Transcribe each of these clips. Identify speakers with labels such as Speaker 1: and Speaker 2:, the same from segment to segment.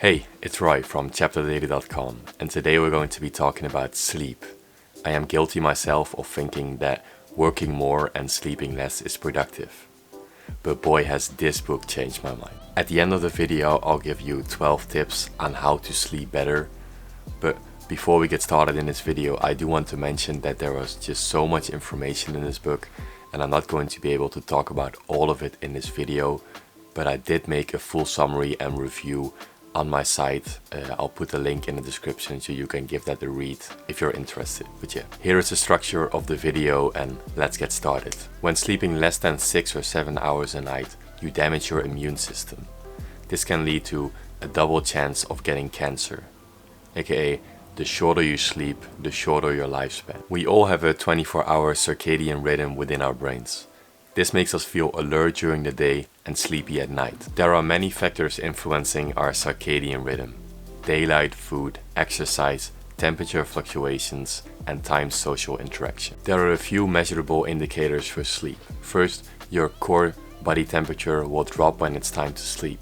Speaker 1: Hey, it's Roy from chapterdaily.com, and today we're going to be talking about sleep. I am guilty myself of thinking that working more and sleeping less is productive. But boy, has this book changed my mind. At the end of the video, I'll give you 12 tips on how to sleep better. But before we get started in this video, I do want to mention that there was just so much information in this book, and I'm not going to be able to talk about all of it in this video, but I did make a full summary and review on my site. I'll put the link in the description so you can give that a read if you're interested. But yeah, here is the structure of the video and let's get started. When sleeping less than 6 or 7 hours a night, you damage your immune system. This can lead to a double chance of getting cancer, aka the shorter you sleep, the shorter your lifespan. We all have a 24-hour circadian rhythm within our brains. This makes us feel alert during the day and sleepy at night. There are many factors influencing our circadian rhythm: daylight, food, exercise, temperature fluctuations, and time social interaction. There are a few measurable indicators for sleep. First, your core body temperature will drop when it's time to sleep.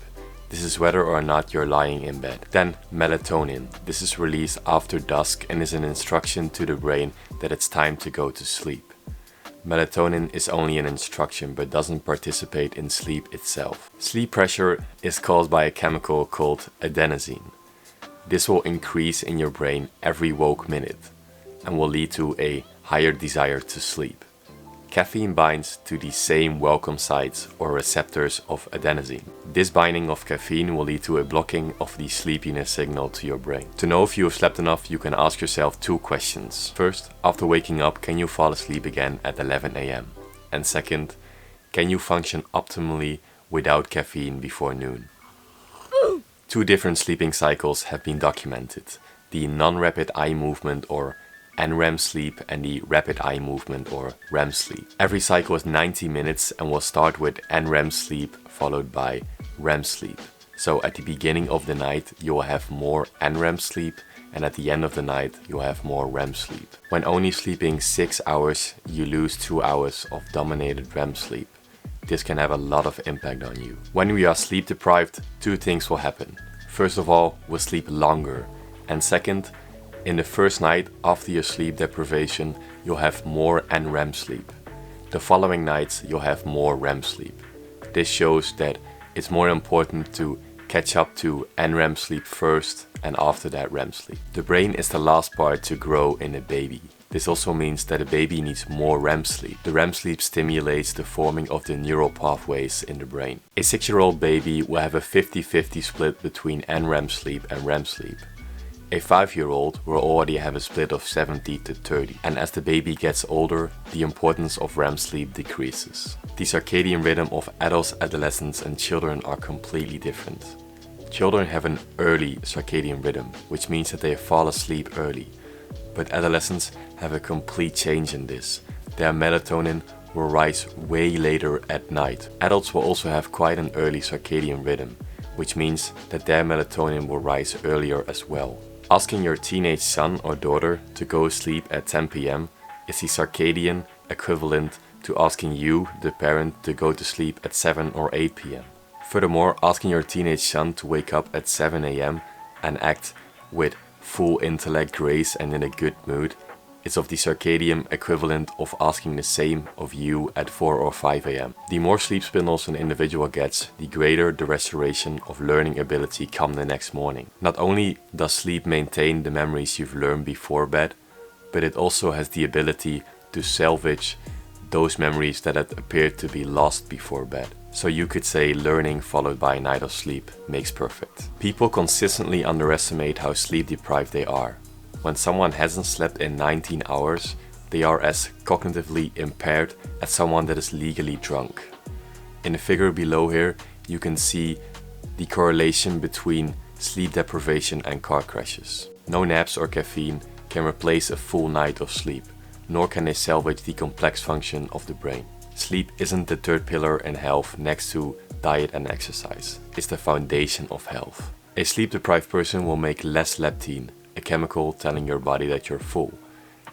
Speaker 1: This is whether or not you're lying in bed. Then melatonin. This is released after dusk and is an instruction to the brain that it's time to go to sleep. Melatonin is only an instruction but doesn't participate in sleep itself. Sleep pressure is caused by a chemical called adenosine. This will increase in your brain every woke minute and will lead to a higher desire to sleep. Caffeine binds to the same welcome sites or receptors of adenosine. This binding of caffeine will lead to a blocking of the sleepiness signal to your brain. To know if you have slept enough, you can ask yourself 2 questions. First, after waking up, can you fall asleep again at 11 AM? And second, can you function optimally without caffeine before noon? 2 different sleeping cycles have been documented: the non-rapid eye movement or NREM sleep and the rapid eye movement or REM sleep. Every cycle is 90 minutes and will start with NREM sleep followed by REM sleep. So at the beginning of the night you will have more NREM sleep, and at the end of the night you'll have more REM sleep. When only sleeping 6 hours, you lose 2 hours of dominated REM sleep. This can have a lot of impact on you. When we are sleep deprived, 2 things will happen. First of all, we'll sleep longer, and second, in the first night after your sleep deprivation, you'll have more NREM sleep. The following nights, you'll have more REM sleep. This shows that it's more important to catch up to NREM sleep first and after that REM sleep. The brain is the last part to grow in a baby. This also means that a baby needs more REM sleep. The REM sleep stimulates the forming of the neural pathways in the brain. A 6-year-old baby will have a 50-50 split between NREM sleep and REM sleep. A 5-year-old will already have a split of 70-30, and as the baby gets older, the importance of REM sleep decreases. The circadian rhythm of adults, adolescents, and children are completely different. Children have an early circadian rhythm, which means that they fall asleep early, but adolescents have a complete change in this. Their melatonin will rise way later at night. Adults will also have quite an early circadian rhythm, which means that their melatonin will rise earlier as well. Asking your teenage son or daughter to go to sleep at 10 PM is the circadian equivalent to asking you, the parent, to go to sleep at 7 or 8 PM. Furthermore, asking your teenage son to wake up at 7 AM and act with full intellect, grace, and in a good mood is of the circadian equivalent of asking the same of you at 4 or 5 AM. The more sleep spindles an individual gets, the greater the restoration of learning ability come the next morning. Not only does sleep maintain the memories you've learned before bed, but it also has the ability to salvage those memories that had appeared to be lost before bed. So you could say learning followed by a night of sleep makes perfect. People consistently underestimate how sleep deprived they are. When someone hasn't slept in 19 hours, they are as cognitively impaired as someone that is legally drunk. In the figure below here, you can see the correlation between sleep deprivation and car crashes. No naps or caffeine can replace a full night of sleep, nor can they salvage the complex function of the brain. Sleep isn't the third pillar in health next to diet and exercise. It's the foundation of health. A sleep deprived person will make less leptin, a chemical telling your body that you're full.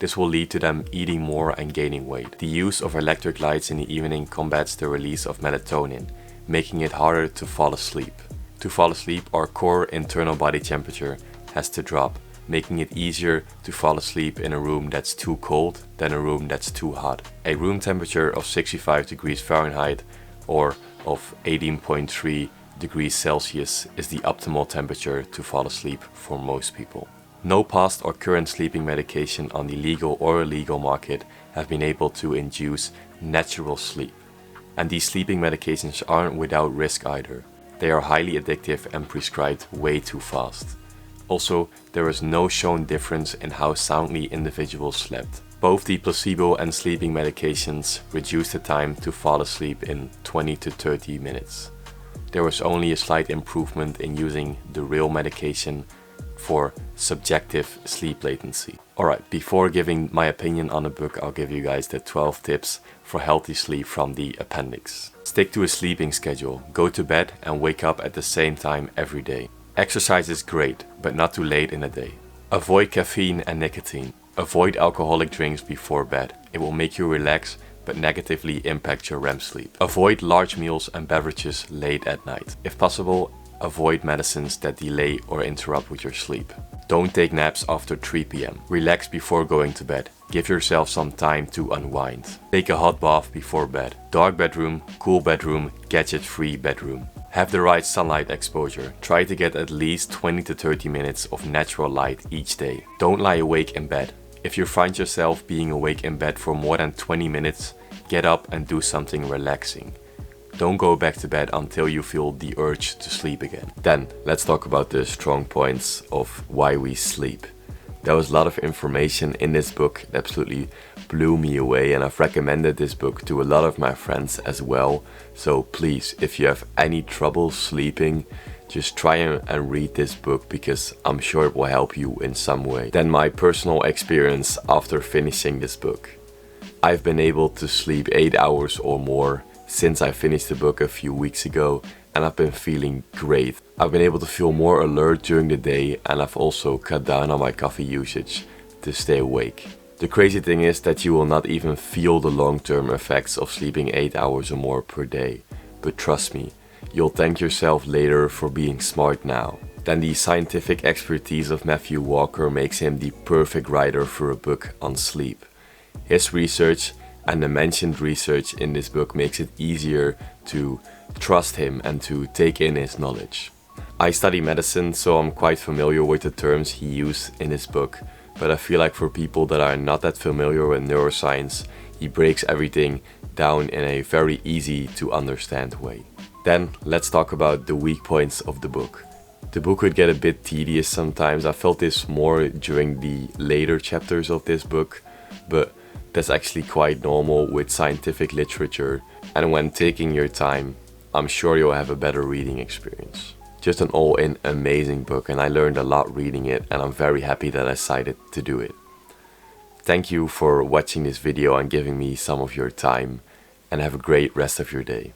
Speaker 1: This will lead to them eating more and gaining weight. The use of electric lights in the evening combats the release of melatonin, making it harder to fall asleep. To To fall asleep, our core internal body temperature has to drop, making it easier to fall asleep in a room that's too cold than a room that's too hot. A room temperature of 65 degrees Fahrenheit or of 18.3 degrees Celsius is the optimal temperature to fall asleep for most people. No past or current sleeping medication on the legal or illegal market have been able to induce natural sleep. And these sleeping medications aren't without risk either. They are highly addictive and prescribed way too fast. Also, there is no shown difference in how soundly individuals slept. Both the placebo and sleeping medications reduce the time to fall asleep in 20 to 30 minutes. There was only a slight improvement in using the real medication for subjective sleep latency. Alright, before giving my opinion on the book, I'll give you guys the 12 tips for healthy sleep from the appendix. Stick to a sleeping schedule. Go to bed and wake up at the same time every day. Exercise is great, but not too late in the day. Avoid caffeine and nicotine. Avoid alcoholic drinks before bed. It will make you relax but negatively impact your REM sleep. Avoid large meals and beverages late at night. If possible, avoid medicines that delay or interrupt with your sleep. Don't take naps after 3 p.m. Relax before going to bed. Give yourself some time to unwind. Take a hot bath before bed. Dark bedroom, cool bedroom, gadget-free bedroom. Have the right sunlight exposure. Try to get at least 20 to 30 minutes of natural light each day. Don't lie awake in bed. If you find yourself being awake in bed for more than 20 minutes, get up and do something relaxing. Don't go back to bed until you feel the urge to sleep again. Then, let's talk about the strong points of why we sleep. There was a lot of information in this book that absolutely blew me away, and I've recommended this book to a lot of my friends as well. So please, if you have any trouble sleeping, just try and read this book, because I'm sure it will help you in some way. Then my personal experience after finishing this book. I've been able to sleep 8 hours or more since I finished the book a few weeks ago, and I've been feeling great. I've been able to feel more alert during the day, and I've also cut down on my coffee usage to stay awake. The crazy thing is that you will not even feel the long-term effects of sleeping 8 hours or more per day. But trust me, you'll thank yourself later for being smart now. Then the scientific expertise of Matthew Walker makes him the perfect writer for a book on sleep. His research and the mentioned research in this book makes it easier to trust him and to take in his knowledge. I study medicine, so I'm quite familiar with the terms he used in his book, but I feel like for people that are not that familiar with neuroscience, he breaks everything down in a very easy to understand way. Then let's talk about the weak points of the book. The book could get a bit tedious sometimes. I felt this more during the later chapters of this book, but that's actually quite normal with scientific literature, and when taking your time, I'm sure you'll have a better reading experience. Just an all-in amazing book, and I learned a lot reading it, and I'm very happy that I decided to do it. Thank you for watching this video and giving me some of your time, and have a great rest of your day.